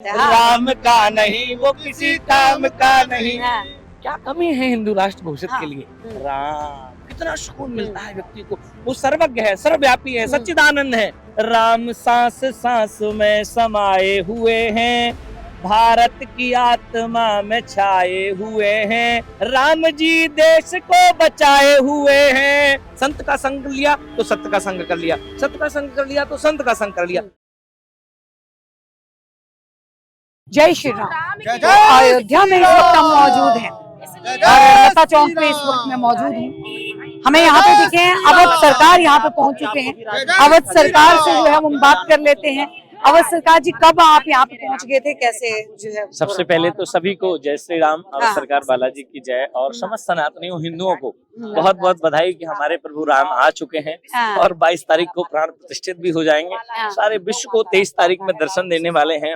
राम का नहीं वो किसी काम का नहीं। क्या कमी है हिंदू राष्ट्र घोषित के लिए? राम, कितना सुकून मिलता है व्यक्ति को। वो सर्वज्ञ है, सर्वव्यापी है, सच्चिदानंद है। राम सांस सांस में समाये हुए हैं, भारत की आत्मा में छाए हुए हैं। राम जी देश को बचाए हुए हैं। संत का संग लिया तो सत्य का संग कर लिया, सत्य का संग कर लिया तो संत का संग कर लिया। जय श्री राम। अयोध्या में इस वक्त हम मौजूद हैं और लता चौक पे इस वक्त मैं मौजूद हूँ। हमें यहाँ पे दिखे हैं अवध सरकार यहाँ पे पहुँच चुके हैं। अवध सरकार से जो है हम बात कर लेते हैं। अवध सरकार जी, कब आप यहाँ पे पहुँच गए थे, कैसे जो है? सबसे पहले तो सभी को जय श्री राम। अवध सरकार बालाजी की जय और समस्त सनातनियों हिंदुओं को बहुत बहुत बधाई कि हमारे प्रभु राम आ चुके हैं और 22 तारीख को प्राण प्रतिष्ठित भी हो जाएंगे। सारे विश्व को 23 तारीख में दर्शन देने वाले हैं।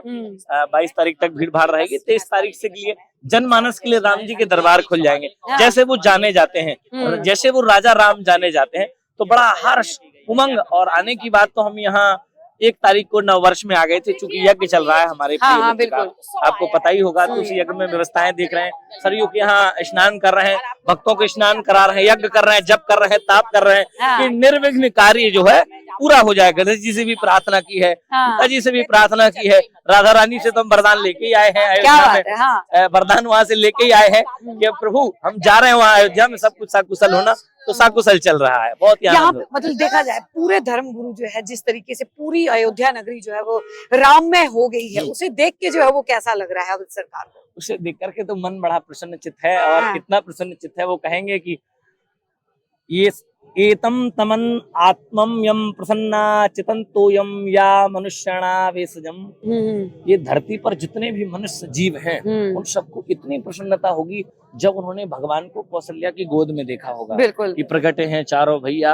22 तारीख तक भीड़ भाड़ रहेगी। 23 तारीख से लिए जनमानस के लिए राम जी के दरबार खुल जाएंगे। जैसे वो जाने जाते हैं, जैसे वो राजा राम जाने जाते हैं, तो बड़ा हर्ष उमंग। और आने की बात तो हम यहाँ 1 तारीख को नववर्ष में आ गए थे, चूंकि यज्ञ चल रहा है हमारे बिल्कुल आपको पता ही होगा। तो उस यज्ञ में व्यवस्थाएं देख रहे हैं, सरयू के यहाँ स्नान कर रहे हैं, भक्तों को स्नान करा रहे हैं, यज्ञ कर रहे हैं, जप कर रहे हैं, ताप कर रहे हैं कि निर्विघ्न कार्य जो है पूरा हो जाए। गणेश जी से भी प्रार्थना की है, पिता जी से भी प्रार्थना की है, राधा रानी से तो हम वरदान लेके ही आए हैं अयोध्या में। वरदान वहां से लेके ही आए हैं कि प्रभु हम जा रहे हैं वहाँ अयोध्या में, सब कुछ सकुशल होना, तो सकुशल चल रहा है। बहुत यहाँ मतलब देखा जाए पूरे धर्म गुरु जो है जिस तरीके से पूरी अयोध्या नगरी जो है वो राममय हो गई है, उसे देख के जो है वो कैसा लग रहा है अवध सरकार को? उसे देख करके तो मन बड़ा प्रसन्नचित है। और इतना प्रसन्नचित है वो कहेंगे कि ये एतम तमन आत्मम यम प्रसन्ना चितंतो यम या मनुष्याणा वेशजम। ये धरती पर जितने भी मनुष्य जीव हैं उन सबको इतनी प्रसन्नता होगी जब उन्होंने भगवान को कौशल्या की गोद में देखा होगा। बिल्कुल कि प्रगटे हैं चारों भैया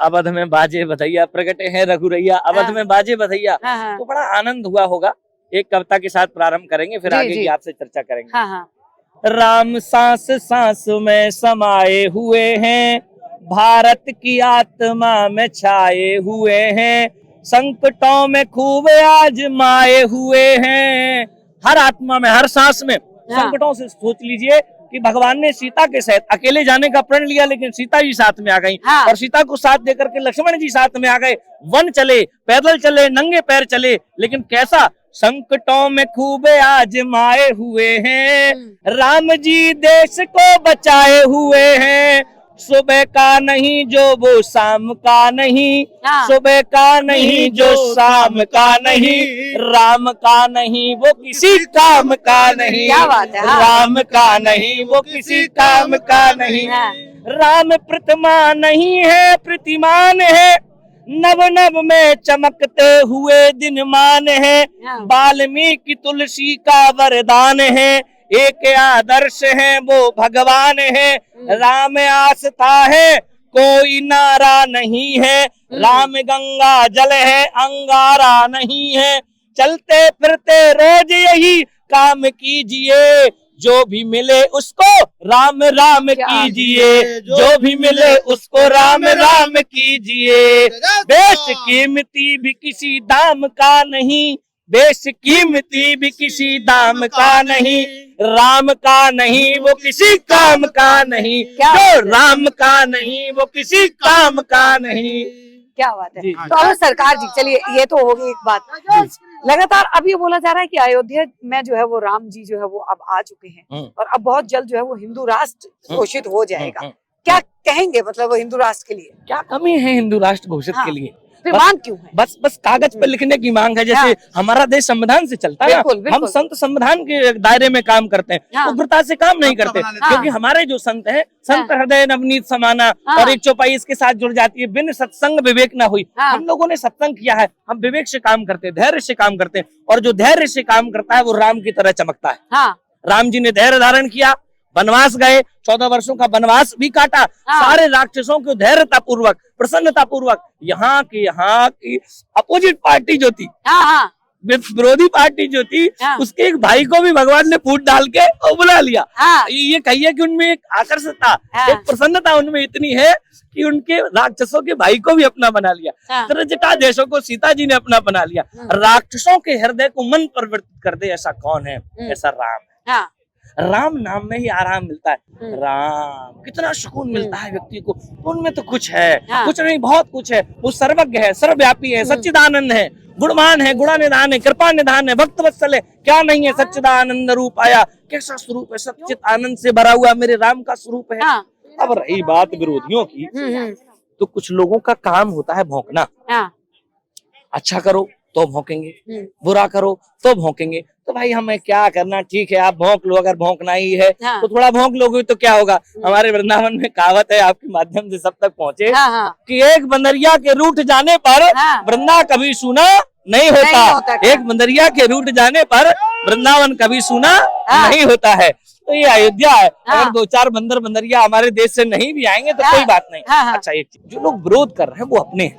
अवध में बाजे बधैया, प्रगटे हैं रघुरैया अवध में बाजे बधैया। तो बड़ा आनंद हुआ होगा। एक कविता के साथ प्रारंभ करेंगे, फिर आगे की आपसे चर्चा करेंगे। राम सांस सांस में समाये हुए हैं, भारत की आत्मा में छाए हुए हैं। संकटों में खूब आजमाए हुए हैं। हर आत्मा में, हर सांस में संकटों से सोच लीजिए कि भगवान ने सीता के साथ अकेले जाने का प्रण लिया, लेकिन सीता जी साथ में आ गई। और सीता को साथ देकर के लक्ष्मण जी साथ में आ गए। वन चले, पैदल चले, नंगे पैर चले, लेकिन कैसा? संकटों में खूब आजमाए हुए हैं। राम जी देश को बचाए हुए हैं। सुबह का नहीं जो वो शाम का नहीं, सुबह का नहीं जो शाम का नहीं, राम का नहीं वो किसी काम का नहीं। क्या बात है? राम का नहीं वो किसी काम का नहीं। राम प्रतिमा नहीं है प्रतिमान है, नव नव में चमकते हुए दिनमान है। वाल्मीकि तुलसी का वरदान है, एक आदर्श है वो भगवान है। राम आस्था है कोई नारा नहीं है, राम गंगा जल है अंगारा नहीं है। चलते फिरते रोज यही काम कीजिए, जो भी मिले उसको राम राम कीजिए, जो भी मिले उसको राम राम कीजिए। बेशकीमती भी किसी दाम का नहीं, बेशकीमती भी किसी दाम का नहीं। राम का नहीं वो किसी काम का नहीं, जो राम का नहीं वो किसी काम का नहीं। क्या बात है? तो अब सरकार जी, चलिए ये तो होगी एक बात। लगातार अब ये बोला जा रहा है कि अयोध्या में जो है वो राम जी जो है वो अब आ चुके हैं और अब बहुत जल्द जो है वो हिंदू राष्ट्र घोषित हो जाएगा। क्या कहेंगे मतलब वो हिंदू राष्ट्र के लिए? क्या कमी है हिंदू राष्ट्र घोषित के लिए? मांग क्यों है? बस कागज पर लिखने की मांग है। जैसे हमारा देश संविधान से चलता है, हम संत संविधान के दायरे में काम करते हैं, उग्रता से काम नहीं करते। क्योंकि हमारे जो संत हैं, संत हृदय नवनीत समाना, और एक चौपाई इसके साथ जुड़ जाती है, बिन सत्संग विवेक ना हुई। हम लोगों ने सत्संग किया है, हम विवेक से काम करते हैं, धैर्य से काम करते हैं, और जो धैर्य से काम करता है वो राम की तरह चमकता है। राम जी ने धैर्य धारण किया, वनवास गए, 14 वर्षों का वनवास भी काटा। सारे राक्षसों को धैर्यता पूर्वक, प्रसन्नता पूर्वक, यहाँ की अपोजिट पार्टी जो थी विरोधी पार्टी जो थी उसके एक भाई को भी भगवान ने फूट डाल के और बुला लिया। ये कहिए कि उनमें एक आकर्षता, एक प्रसन्नता उनमें इतनी है कि उनके राक्षसों के भाई को भी अपना बना लिया। त्रिजटा देशों को सीता जी ने अपना बना लिया। राक्षसों के हृदय को मन परिवर्तित कर दे ऐसा कौन है? ऐसा राम है। राम नाम में ही आराम मिलता है। राम कितना सुकून मिलता है व्यक्ति को। उनमें तो कुछ है, कुछ नहीं बहुत कुछ है। वो सर्वज्ञ है, सर्वव्यापी है, सच्चिदानंद है, गुणवान है, गुणानिधान है, कृपा निधान है, भक्त वत्सल है। क्या नहीं है? सच्चिदानंद रूप आया। कैसा स्वरूप है? सच्चित आनंद से भरा हुआ मेरे राम का स्वरूप है। अब रही बात विरोधियों की, तो कुछ लोगों का काम होता है भौंकना। अच्छा करो तो भौंकेंगे, बुरा करो तो भौंकेंगे। तो भाई हमें क्या करना? ठीक है आप भौंक लो, अगर भौंकना ही है तो थोड़ा भौंक लोगे तो क्या होगा। हमारे वृंदावन में कहावत है, आपके माध्यम से सब तक पहुंचे, कि एक बंदरिया के रूठ जाने पर वृंदा कभी सुना नहीं होता। एक बंदरिया के रूठ जाने पर वृंदावन कभी सुना नहीं होता है। तो ये अयोध्या है। अगर 2-4 बंदरिया हमारे देश से नहीं भी आएंगे तो कोई बात नहीं। अच्छा, एक चीज, जो लोग विरोध कर रहे हैं वो अपने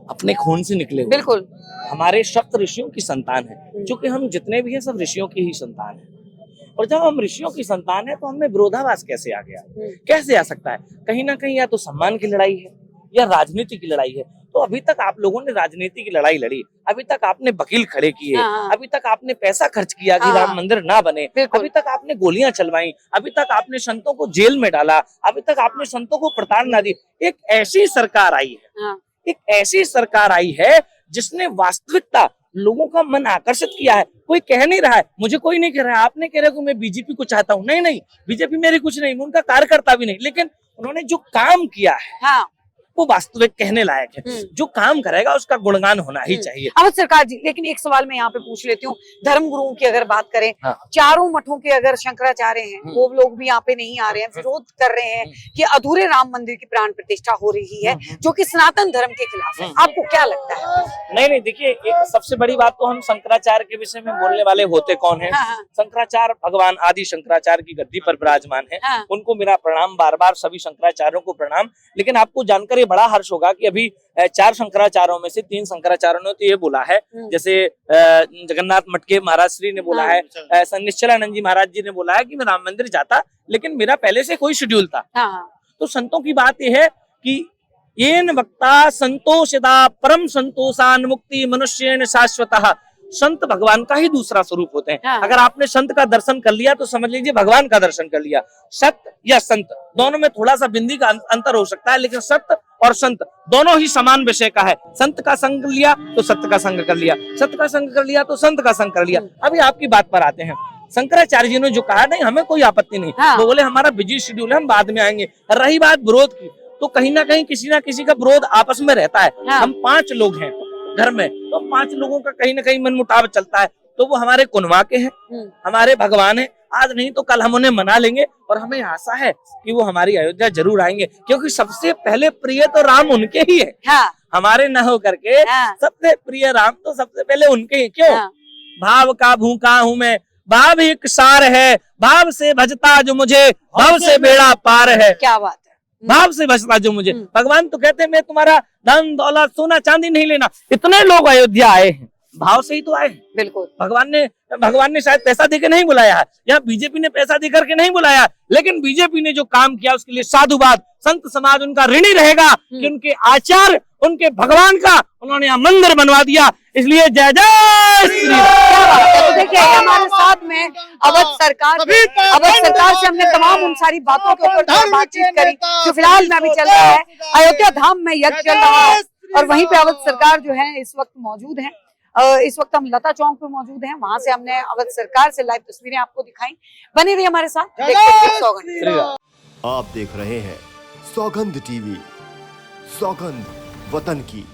अपने खून से निकले हुए, बिल्कुल हमारे सप्त ऋषियों की संतान है। क्योंकि हम जितने भी हैं सब ऋषियों की ही संतान है। और जब हम ऋषियों की संतान है तो हमें विरोधाभास कैसे आ गया? कैसे आ सकता है? कहीं ना कहीं या तो सम्मान की लड़ाई है या राजनीति की लड़ाई है। तो अभी तक आप लोगों ने राजनीति की लड़ाई लड़ी, अभी तक आपने वकील खड़े किए, अभी तक आपने पैसा खर्च किया कि राम मंदिर ना बने, अभी तक आपने गोलियां चलवाई, अभी तक आपने संतों को जेल में डाला, अभी तक आपने संतों को प्रताड़ना दी। एक ऐसी सरकार आई है, एक ऐसी सरकार आई है जिसने वास्तविकता लोगों का मन आकर्षित किया है। कोई कह नहीं रहा है, मुझे कोई नहीं कह रहा है, आपने कह रहे हो मैं बीजेपी को चाहता हूँ। नहीं, बीजेपी मेरी कुछ नहीं, मैं उनका कार्यकर्ता भी नहीं, लेकिन उन्होंने जो काम किया है वो वास्तविक कहने लायक है। जो काम करेगा उसका गुणगान होना ही चाहिए। अवध सरकार जी, लेकिन एक सवाल मैं यहाँ पे पूछ लेती हूँ, धर्म गुरुओं की अगर बात करें, चारों मठों के अगर शंकराचार्य हैं वो लोग भी यहाँ पे नहीं आ रहे हैं, विरोध कर रहे हैं कि अधूरे राम मंदिर की प्राण प्रतिष्ठा हो रही है, जो कि सनातन धर्म के खिलाफ है। आपको क्या लगता है? नहीं, देखिए, एक सबसे बड़ी बात तो हम शंकराचार्य के विषय में बोलने वाले होते कौन है? शंकराचार्य भगवान आदि शंकराचार्य की गद्दी पर विराजमान है। उनको मेरा प्रणाम, बार बार सभी शंकराचार्यों को प्रणाम। लेकिन आपको जानकर बड़ा हर्ष होगा कि अभी 4 शंकराचार्यों में से 3 शंकराचार्यों ने तो ये बोला है, जैसे जगन्नाथ मठ के महाराज श्री ने बोला है, निश्चलानंद जी महाराज जी ने बोला है कि मैं राम मंदिर जाता, लेकिन मेरा पहले से कोई शेड्यूल था। तो संतों की बात यह है कि येन वक्ता संतोषदा परम संतोषान मुक्ति मनुष्येन शाश्वतः। संत भगवान का ही दूसरा स्वरूप होते हैं। अगर आपने संत का दर्शन कर लिया तो समझ लीजिए भगवान का दर्शन कर लिया। सत्य या संत दोनों में थोड़ा सा बिंदी का अंतर हो सकता है, लेकिन सत्य और संत दोनों ही समान विषय का है। संत का संग लिया तो सत्य का संग कर लिया, सत्य का संग कर लिया तो संत का संग कर लिया। अभी आपकी बात पर आते हैं। शंकराचार्य जी ने जो कहा, नहीं हमें कोई आपत्ति नहीं, वो बोले हमारा बिजी शेड्यूल है, हम बाद में आएंगे। रही बात विरोध की, तो कहीं ना कहीं किसी ना किसी का विरोध आपस में रहता है। हम 5 लोग हैं घर में, तो 5 लोगों का कहीं ना कहीं मनमुटाव चलता है। तो वो हमारे कुनवा के हैं, हमारे भगवान है, आज नहीं तो कल हम उन्हें मना लेंगे। और हमें आशा है कि वो हमारी अयोध्या जरूर आएंगे, क्योंकि सबसे पहले प्रिय तो राम उनके ही है। हमारे न हो करके सबसे प्रिय राम तो सबसे पहले उनके ही। क्यों? भाव का भूखा हूँ मैं, भाव एक सार है, भाव से भजता जो मुझे, भाव से बेड़ा पार है। क्या बात है, भाव से बचता जो मुझे। भगवान तो कहते हैं मैं तुम्हारा धन दौलत सोना चांदी नहीं लेना। इतने लोग अयोध्या आए हैं, भाव से ही तो आए। बिल्कुल, भगवान ने शायद पैसा देकर नहीं बुलाया है, या बीजेपी ने पैसा देकर के नहीं बुलाया, लेकिन बीजेपी ने जो काम किया उसके लिए साधुवाद। संत समाज उनका ऋणी रहेगा कि उनके आचार्य, उनके भगवान का उन्होंने यहाँ मंदिर बनवा दिया। इसलिए जय जय श्री राम। तो देखिए हमारे साथ में अवध सरकार से हमने तमाम उन सारी बातों के ऊपर बातचीत करी जो फिलहाल में अभी चल रहा है। अयोध्या धाम में यज्ञ चल रहा है और वहीं पे अवध सरकार जो है इस वक्त मौजूद है। इस वक्त हम लता चौक पे मौजूद हैं, वहां से हमने अवध सरकार से लाइव तस्वीरें आपको दिखाई। बने रहिए हमारे साथ, देखते हैं सौगंध। आप देख रहे हैं सौगंध टीवी, सौगंध वतन की।